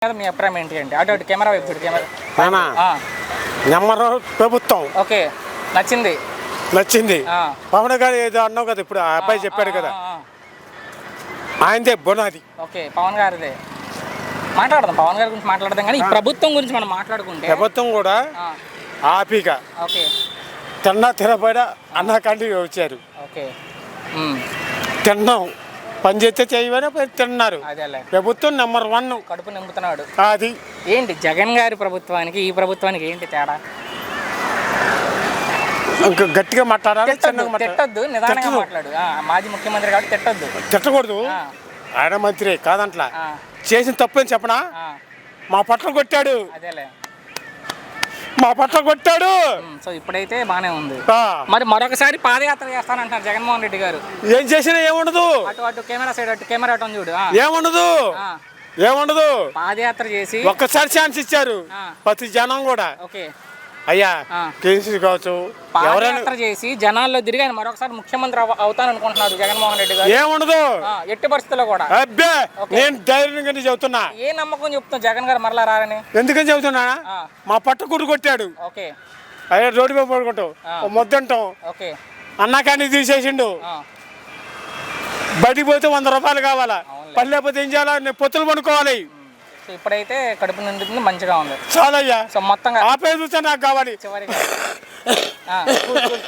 మీ అభిప్రాయం ఏంటి అంటే అటు కెమెరా వైపు చూడు కెమెరా నెంబర్ ప్రభుత్వం ఓకే నచ్చింది పవన్ గారు ఏదో అన్నావు కదా ఇప్పుడు ఆ అబ్బాయి చెప్పాడు కదా ఆయనదే బునాది ఓకే పవన్ గారిదే మాట్లాడదాం పవన్ గారి గురించి మాట్లాడదాం కానీ ఈ ప్రభుత్వం గురించి మనం మాట్లాడుకుంటే ప్రభుత్వం కూడా ఆపిక ఓకే తినబడ అన్న కంటి వచ్చారు ఓకే తిన్నాం పని చేస్తే చేయమని తిన్నారు ప్రభుత్వం నెంబర్ 1 కడుపు నింపుతున్నాడు అది ఏంటి జగన్ గారి ప్రభుత్వానికి ఈ ప్రభుత్వానికి ఏంటి తేడా ఇంకా గట్టిగా మాట్లాడాలి తిట్టొద్దు నిదానంగా మాట్లాడు మాజీ ముఖ్యమంత్రి కాబట్టి తిట్టకూడదు ఆయన మంత్రి కాదంట్లా చేసిన తప్పు అని చెప్పనా మా పట్ల కొట్టాడు సో ఇప్పుడైతే బానే ఉంది మరి మరొకసారి పాదయాత్ర చేస్తానంటారు జగన్మోహన్ రెడ్డి గారు ఏం చేసినా ఏముండదు అటు కెమెరా సైడ్ అటు కెమెరా అటు చూడు ఏముండదు పాదయాత్ర చేసి ఒక్కసారి ఛాన్స్ ఇచ్చారు ప్రతి జనం కూడా ఓకే అయ్యా కేసీ కావచ్చు పాదయాత్ర చేసి జనాల్లో తిరిగి ఆయన మరొకసారి ముఖ్యమంత్రి అవుతాననుకుంటున్నారు జగన్మోహన్ రెడ్డి గారు ఏముండదు ఎట్టి పరిస్థితుల్లో కూడా అబ్బే నేను ధైర్యంగా చెబుతున్నా ఏ నమ్మకం చెప్తున్నా జగన్ గారు మరలా రారని ఎందుకని చెబుతున్నా మా పట్ట గుడ్డు కొట్టాడు ఓకే అయ్యా రోడ్డు మీద పడుకుంటాం మొద్దంటాం ఓకే అన్నా కానీ తీసేసిండు బయటికి పోతే 100 రూపాయలు కావాలా పని లేకపోతే ఏం చేయాలా నేను పొత్తులు పడుకోవాలి ఇప్పుడైతే కడుపు నిండుతుంది మంచిగా ఉంది చాలయ్యా సో మొత్తంగా ఆపే చూస్తే నాకు కావాలి చివరికి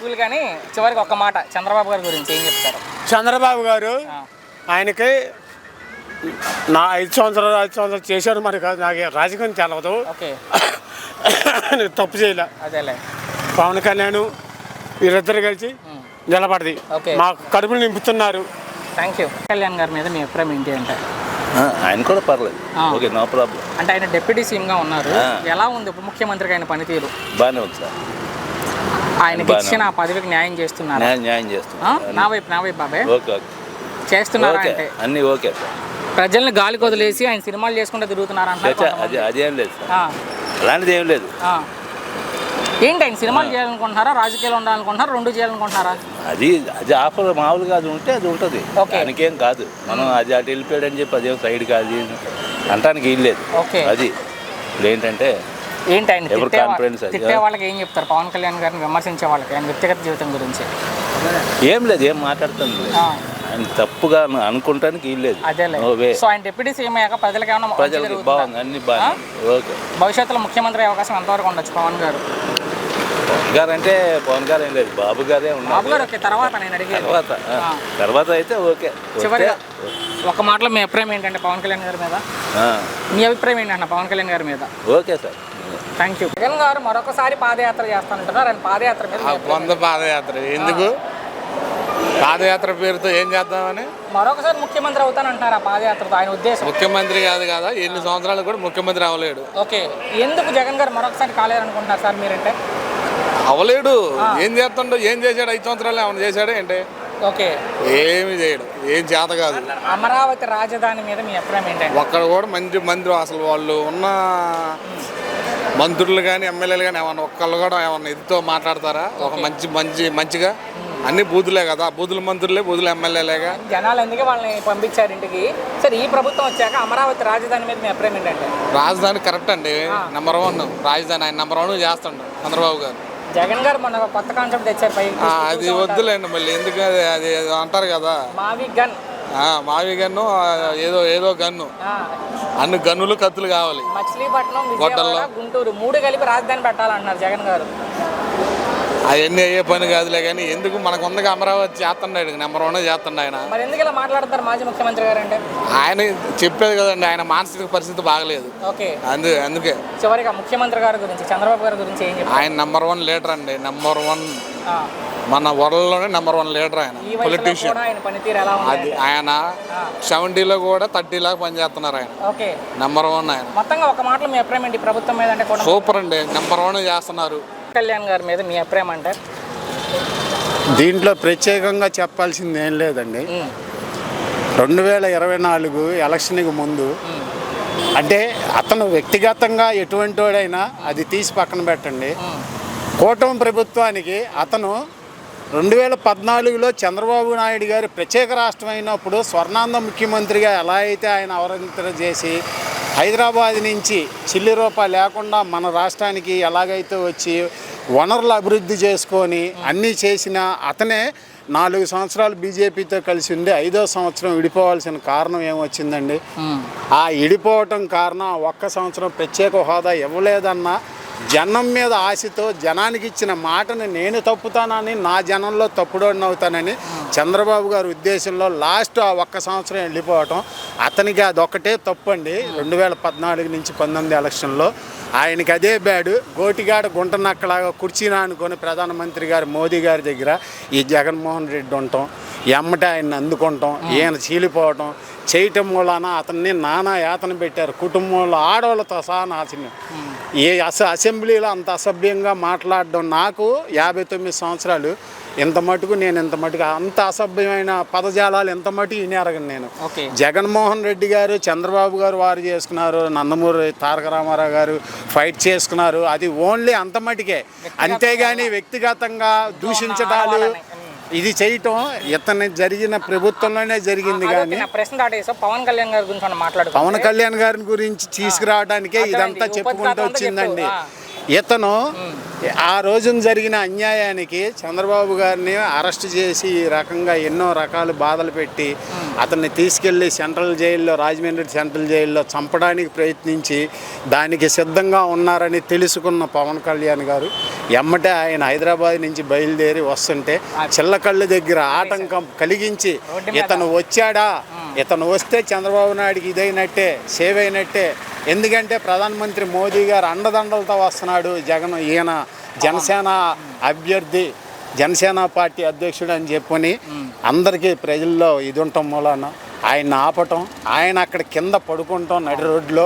కూల్ కానీ చివరికి ఒక మాట చంద్రబాబు గారి గురించి ఏం చెప్తారు చంద్రబాబు గారు ఆయనకి నా 5 సంవత్సరాలు చేశాడు మరి నాకు రాజకీయం తెలవదు ఓకే తప్పు చేయలే అదేలే పవన్ కళ్యాణ్ వీరిద్దరు కలిసి నిలబడది మా కడుపులు నింపుతున్నారు థ్యాంక్ యూ కళ్యాణ్ గారి మీద మీ అభిప్రాయం ఏంటి అంటే ఆయన కూడా పర్లేదు ఓకే నో ప్రాబ్లం అంటే ఆయన డిప్యూటీ సీఎంగా ఉన్నారు ఎలా ఉంది ఉప ముఖ్యమంత్రికి ఆయన పనితీరు బాగానే ఉంది సార్ ఆయనకి ఇచ్చిన ఆ పదవికి న్యాయం చేస్తున్నారు న్యాయం చేస్తున్నారు నా వైపు బాబాయ్ ఓకే చేస్తున్నారు అంటే అన్ని ఓకే సార్ ప్రజల్ని గాలికి వదిలేసి ఆయన సినిమాలు చేసుకుంటూ తిరుగుతున్నారు అంటే అదేం లేదు సార్ అలాంటిది ఏం లేదు ఏంటి ఆయన సినిమాలు చేయాలనుకుంటున్నారా రాజకీయాలు ఉండాలనుకుంటున్నారా 2 చేయాలనుకుంటున్నారా అది ఆఫర్ మామూలుగా అది ఉంటే అది ఉంటుంది దానికేం కాదు మనం అది అటు వెళ్ళిపోయాడని చెప్పి అదేం సైడ్ కాదు అంటానికి ఏం లేదు అది ఇప్పుడు ఏంటంటే ఆయన తిట్టే వాళ్ళకి ఏం చెప్తారు పవన్ కళ్యాణ్ గారిని విమర్శించే వాళ్ళకి ఆయన వ్యక్తిగత జీవితం గురించి ఏం లేదు ఏం మాట్లాడుతుంది ఆయన తప్పుగా అనుకుంటానికి ఏం లేదు సో ఆయన డిప్యూటీ సీఎం అయ్యాక ప్రజలకి బాగుంది అన్ని బాగుంది ఓకే భవిష్యత్తులో ముఖ్యమంత్రి అవకాశం ఎంతవరకు ఉండొచ్చు పవన్ గారు అంటే పవన్ గారు ఏం లేదు బాబు గారే ఉన్నారు తర్వాత నేను అడిగేది తర్వాత అయితే ఓకే చివరిగా ఒక మాటలో మీ అభిప్రాయం ఏంటంటే పవన్ కళ్యాణ్ గారి మీద మీ అభిప్రాయం ఏంటంటే పవన్ కళ్యాణ్ గారి మీద okay sir thank you Jagan గారు మరొకసారి పాదయాత్ర చేస్తానంటున్నారు ఆయన పాదయాత్ర మీద పాదయాత్ర ఎందుకు పాదయాత్ర పేరుతో ఏం చేద్దామని మరొకసారి ముఖ్యమంత్రి అవుతానంటున్నారు ఆ పాదయాత్రతో ఆయన ఉద్దేశం ముఖ్యమంత్రి కాదు కదా ఎన్ని సంవత్సరాలు కూడా ముఖ్యమంత్రి అవ్వలేడు ఓకే ఎందుకు జగన్ గారు మరొకసారి కాలేదనుకుంటున్నారు సార్ మీరంటే అవ్వలేడు ఏం చేస్తుండో ఏం చేశాడు 5 సంవత్సరాలు ఏమైనా చేశాడు ఏంటి ఓకే ఏమి చేయడు ఏం చేత కాదు అమరావతి రాజధాని మీద మీ అభిప్రాయం ఏంటంటే ఒక్కడ కూడా మంత్రి అసలు వాళ్ళు ఉన్న మంత్రులు కానీ ఎమ్మెల్యేలు కానీ ఏమన్నా ఒక్కళ్ళు కూడా ఏమన్నా ఇదితో మాట్లాడతారా ఒక మంచిగా అన్ని బూతులే కదా బూతుల మంత్రులే బూతుల ఎమ్మెల్యేలేగా జనాలు ఎందుకు వాళ్ళని పంపించారు ఇంటికి సరే ఈ ప్రభుత్వం వచ్చాక అమరావతి రాజధాని మీద మీ అభిప్రాయం ఏంటంటే రాజధాని కరెక్ట్ అండి నెంబర్ 1 రాజధాని ఆయన నెంబర్ 1 చేస్తాడు చంద్రబాబు గారు జగన్ గారు మొన్న కొత్త కాన్సెప్ట్ తెచ్చారు అది వద్దులేండి మళ్ళీ ఎందుకు అది అంటారు కదా మావి గన్ను ఏదో గన్ను అన్ని గన్నులు కత్తులు కావాలి మచిలీపట్నం గుంటూరు 3 కలిపి రాజధాని పెట్టాలంటున్నారు జగన్ గారు అవన్నీ అయ్యే పని కాదులే కానీ ఎందుకు మనకు ఉందగా అమరావతి చేస్తున్నాడు నెంబర్ 1 చేస్తుండ ఆయన మరి ఎందుకు ఇలా మాట్లాడతారు మాజీ ముఖ్యమంత్రి గారు అంటే ఆయన చెప్పేది కదండి ఆయన మానసిక పరిస్థితి బాగలేదు అందుకే చివరిగా ముఖ్యమంత్రి గారి గురించి చంద్రబాబు గారి గురించి ఏం చెప్తారు ఆయన నెంబర్ 1 లీడర్ అండి నెంబర్ 1 మన వరల్డ్లోనే నెంబర్ 1 లీడర్ ఆయన పొలిటీషియన్ అది ఆయన 70లో కూడా 30 లాగా పనిచేస్తున్నారు ఆయన నెంబర్ 1 ఆయన మొత్తంగా ఒక మాటలో మీ అభిప్రాయం ఏంటి ప్రభుత్వం మీద అంటే సూపర్ అండి నెంబర్ 1 చేస్తున్నారు కళ్యాణ్ గారి మీద మీ అభిప్రాయం అంటే దీంట్లో ప్రత్యేకంగా చెప్పాల్సింది ఏం లేదండి 2024 ఎలక్షన్కి ముందు అంటే అతను వ్యక్తిగతంగా ఎటువంటి వాడైనా అది తీసి పక్కన పెట్టండి కూటమి ప్రభుత్వానికి అతను 2014లో చంద్రబాబు నాయుడు గారు ప్రత్యేక రాష్ట్రం అయినప్పుడు స్వర్ణాంధ్ర ముఖ్యమంత్రిగా ఎలా అయితే ఆయన అవతరణ చేసి హైదరాబాద్ నుంచి చిల్లి రూపాయి లేకుండా మన రాష్ట్రానికి ఎలాగైతే వచ్చి వనరులు అభివృద్ధి చేసుకొని అన్నీ చేసిన అతనే 4 సంవత్సరాలు బీజేపీతో కలిసి ఉండి 5వ సంవత్సరం విడిపోవాల్సిన కారణం ఏమొచ్చిందండి? ఆ విడిపోవటం కారణం ఒక్క సంవత్సరం ప్రత్యేక హోదా ఇవ్వలేదన్న జనం మీద ఆశతో జనానికి ఇచ్చిన మాటని నేను తప్పుతానని, నా జనంలో తప్పుడోడిని అవుతానని చంద్రబాబు గారి ఉద్దేశంలో లాస్ట్ ఆ ఒక్క సంవత్సరం వెళ్ళిపోవటం అతనికి అదొక్కటే తప్పండి. 2014 నుంచి 19 ఎలక్షన్లో ఆయనకి అదే బ్యాడు. గోటిగాడ గుంటనక్కలాగా కుర్చీని అనుకొని ప్రధానమంత్రి గారు మోదీ గారి దగ్గర ఈ జగన్మోహన్ రెడ్డి ఉండటం, ఎమ్మటే ఆయన్ని అందుకుంటాం, ఈయన చీలిపోవటం చేయటం మూలాన అతన్ని నానా యాతన పెట్టారు. కుటుంబంలో ఆడవాళ్ళతో సహా నాశనం. ఏ అసెంబ్లీలో అంత అసభ్యంగా మాట్లాడడం, నాకు 59 సంవత్సరాలు, ఇంత మటుకు అంత అసభ్యమైన పదజాలాలు ఎంత మటుకు వినేరగను నేను. జగన్మోహన్ రెడ్డి గారు, చంద్రబాబు గారు వారు చేసుకున్నారు, నందమూరి తారక రామారావు గారు ఫైట్ చేసుకున్నారు, అది ఓన్లీ అంత మటుకే. అంతేగాని వ్యక్తిగతంగా దూషించడాలు ఇది చేయటం ఇతను జరిగిన ప్రభుత్వంలోనే జరిగింది. కానీ పవన్ కళ్యాణ్ గారి గురించి తీసుకురావడానికే ఇదంతా చెప్పుకుంటూ వచ్చిందండి. ఇతను ఆ రోజున జరిగిన అన్యాయానికి చంద్రబాబు గారిని అరెస్ట్ చేసి ఈ రకంగా ఎన్నో రకాల బాధలు పెట్టి అతన్ని తీసుకెళ్ళి సెంట్రల్ జైల్లో, రాజమండ్రి సెంట్రల్ జైల్లో చంపడానికి ప్రయత్నించి దానికి సిద్ధంగా ఉన్నారని తెలుసుకున్న పవన్ కళ్యాణ్ గారు ఎమ్మటే ఆయన హైదరాబాద్ నుంచి బయలుదేరి వస్తుంటే చిల్లకళ్ళ దగ్గర ఆటంకం కలిగించి ఇతను వచ్చాడా, ఇతను వస్తే చంద్రబాబు నాయుడికి ఇదైనట్టే, సేవ్ అయినట్టే. ఎందుకంటే ప్రధానమంత్రి మోదీ గారు అండదండలతో వస్తున్నాడు, ఈయన జనసేన అభ్యర్థి, జనసేన పార్టీ అధ్యక్షుడు అని చెప్పని అందరికీ ప్రజల్లో ఇది ఉండటం మూలాన ఆయన ఆపటం, ఆయన అక్కడ కింద పడుకుంటాం నడి రోడ్లో.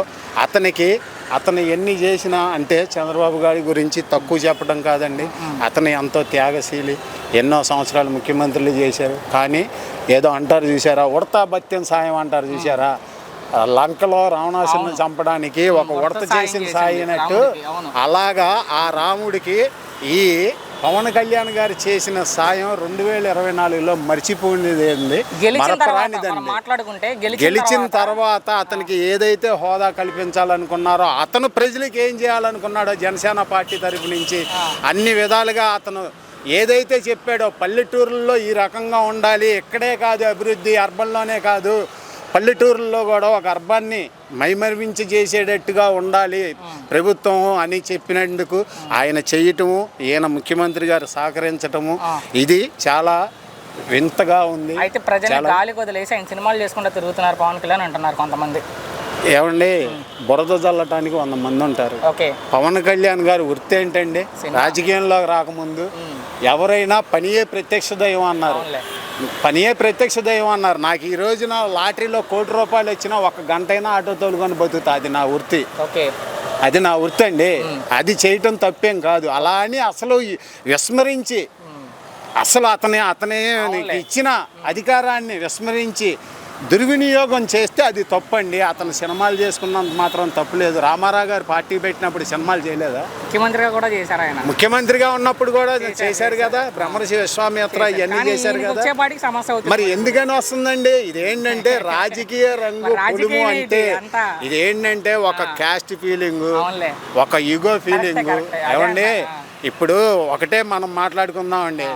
అతను ఎన్ని చేసినా అంటే చంద్రబాబు గారి గురించి తక్కువ చెప్పడం కాదండి. అతను ఎంతో త్యాగశీలి, ఎన్నో సంవత్సరాలు ముఖ్యమంత్రులు చేశారు. కానీ ఏదో అంటారు చూసారా, ఉడతా భత్యం సాయం అంటారు చూసారా, లంకలో రావణాసురుని చంపడానికి ఒక ఉడత చేసిన సాయినట్టు అలాగా ఆ రాముడికి ఈ పవన్ కళ్యాణ్ గారు చేసిన సాయం 2024లో మర్చిపోయింది, మరపరానిదండి. గెలిచిన తర్వాత అతనికి ఏదైతే హోదా కల్పించాలనుకున్నారో, అతను ప్రజలకు ఏం చేయాలనుకున్నాడో జనసేన పార్టీ తరపు నుంచి అన్ని విధాలుగా అతను ఏదైతే చెప్పాడో, పల్లెటూరుల్లో ఈ రకంగా ఉండాలి, ఇక్కడే కాదు అభివృద్ధి, అర్బన్లోనే కాదు పల్లెటూరుల్లో కూడా ఒక అర్బాన్ని మైమరిపించి చేసేటట్టుగా ఉండాలి ప్రభుత్వం అని చెప్పినందుకు ఆయన చేయటము, ఈయన ముఖ్యమంత్రి గారు సహకరించటము ఇది చాలా వింతగా ఉంది. అయితే ప్రజలు గాలికి వదిలేసి ఆయన సినిమాలు చేసుకుంటూ తిరుగుతున్నారు పవన్ కళ్యాణ్ అంటున్నారు కొంతమంది. ఏమండి, బురద చల్లటానికి 100 మంది ఉంటారు. పవన్ కళ్యాణ్ గారు వృత్తి ఏంటండి? రాజకీయంలో రాకముందు ఎవరైనా పనియే ప్రత్యక్ష దైవం అన్నారు, పనియే ప్రత్యక్ష దైవం అన్నారు. నాకు ఈ రోజున లాటరీలో ₹1 కోటి వచ్చినా 1 గంట అయినా ఆటో తోలుకొని బతుకుతా, అది నా వృత్తి. అది నా వృత్తి అండి. అది చేయటం తప్పేం కాదు. అలా అని అసలు విస్మరించి, అసలు అతనే ఇచ్చిన అధికారాన్ని విస్మరించి దుర్వినియోగం చేస్తే అది తప్పండి. అతను సినిమాలు చేసుకున్నంత మాత్రం తప్పులేదు. రామారావు గారు పార్టీ పెట్టినప్పుడు సినిమాలు చేయలేదా? ముఖ్యమంత్రిగా కూడా చేశారు ఆయన. ముఖ్యమంత్రిగా ఉన్నప్పుడు కూడా చేశారు కదా, బ్రహ్మర్షి విశ్వామిత్ర ఇవన్నీ చేశారు కదా. మరి ఎందుకని వస్తుందండి? ఇదేంటంటే రాజకీయ రంగు పొడుము అంటే ఇదేంటంటే ఒక క్యాస్ట్ ఫీలింగ్, ఒక ఈగో ఫీలింగ్. ఏమండి, ఇప్పుడు ఒకటే మనం మాట్లాడుకుందామండి,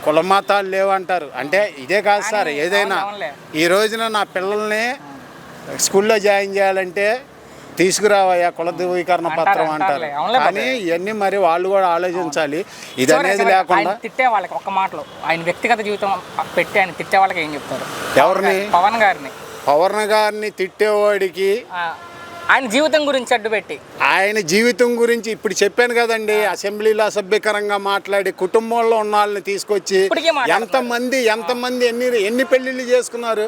కుల మతాలు లేవంటారు. అంటే ఇదే కాదు సార్, ఏదైనా ఈ రోజున నా పిల్లల్ని స్కూల్లో జాయిన్ చేయాలంటే తీసుకురావయ్యా కుల ధృవీకరణ పత్రం అంటారు. కానీ ఇవన్నీ మరి వాళ్ళు కూడా ఆలోచించాలి. ఇది అనేది లేకుండా తిట్టే వాళ్ళకి ఒక మాటలో ఆయన వ్యక్తిగత జీవితం పెట్టి ఆయన తిట్టే వాళ్ళకి ఏం చెప్తారు? ఎవరిని? పవన్ గారిని తిట్టేవాడికి ఆయన జీవితం గురించి అడ్డుపెట్టి, ఆయన జీవితం గురించి ఇప్పుడు చెప్పాను కదండి, అసెంబ్లీలో అసభ్యకరంగా మాట్లాడి కుటుంబంలో ఉన్న వాళ్ళని తీసుకొచ్చి ఎంతమంది ఎన్ని పెళ్ళిళ్ళు చేసుకున్నారు.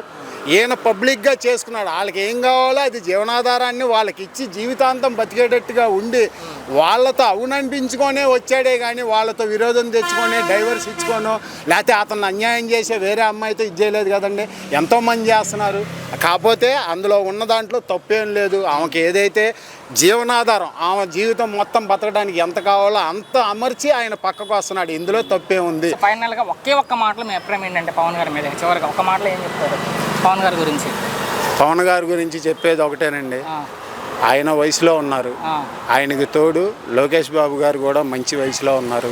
ఈయన పబ్లిక్గా చేసుకున్నాడు. వాళ్ళకి ఏం కావాలో అది జీవనాధారాన్ని వాళ్ళకి ఇచ్చి జీవితాంతం బతికేటట్టుగా ఉండి వాళ్ళతో అవుననిపించుకొనే వచ్చాడే కానీ వాళ్ళతో విరోధం తెచ్చుకొని డైవర్స్ ఇచ్చుకోనో లేకపోతే అతను అన్యాయం చేసే వేరే అమ్మాయితో ఇది చేయలేదు కదండి. ఎంతోమంది చేస్తున్నారు. కాకపోతే అందులో ఉన్న దాంట్లో తప్పేం లేదు. ఆమెకి ఏదైతే జీవనాధారం, ఆమె జీవితం మొత్తం బతకడానికి ఎంత కావాలో అంత అమర్చి ఆయన పక్కకు వస్తున్నాడు. ఇందులో తప్పే ఉంది. ఫైనల్గా ఒక్క మాటలో మీ అభిప్రాయం ఏంటంటే పవన్ గారి మీద చివరిగా ఒక మాటలో ఏం చెప్తారు పవన్ గారి గురించి? పవన్ గారి గురించి చెప్పేది ఒకటేనండి, ఆయన వయసులో ఉన్నారు. ఆయనకి తోడు లోకేష్ బాబు గారు కూడా మంచి వయసులో ఉన్నారు.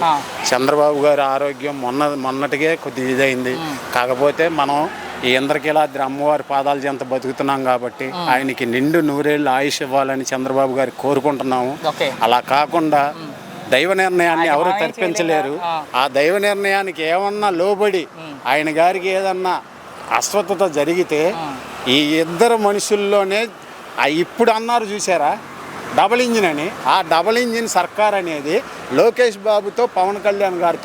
చంద్రబాబు గారి ఆరోగ్యం మొన్నటికే కొద్దిగా ఇదైంది. కాకపోతే మనం ఈ ఇంద్రకీలాద్రి అమ్మవారి పాదాల చెంత బతుకుతున్నాం కాబట్టి ఆయనకి నిండు నూరేళ్ళు ఆయుష్ ఇవ్వాలని చంద్రబాబు గారు కోరుకుంటున్నాము. అలా కాకుండా దైవ నిర్ణయాన్ని ఎవరు తప్పించలేరు. ఆ దైవ నిర్ణయానికి ఏమన్నా లోబడి ఆయన గారికి ఏదన్నా అస్వస్థత జరిగితే ఈ ఇద్దరు మనుషుల్లోనే ఇప్పుడు అన్నారు చూసారా డబుల్ ఇంజిన్ అని, ఆ డబుల్ ఇంజిన్ సర్కార్ అనేది లోకేష్ బాబుతో పవన్ కళ్యాణ్ గారితో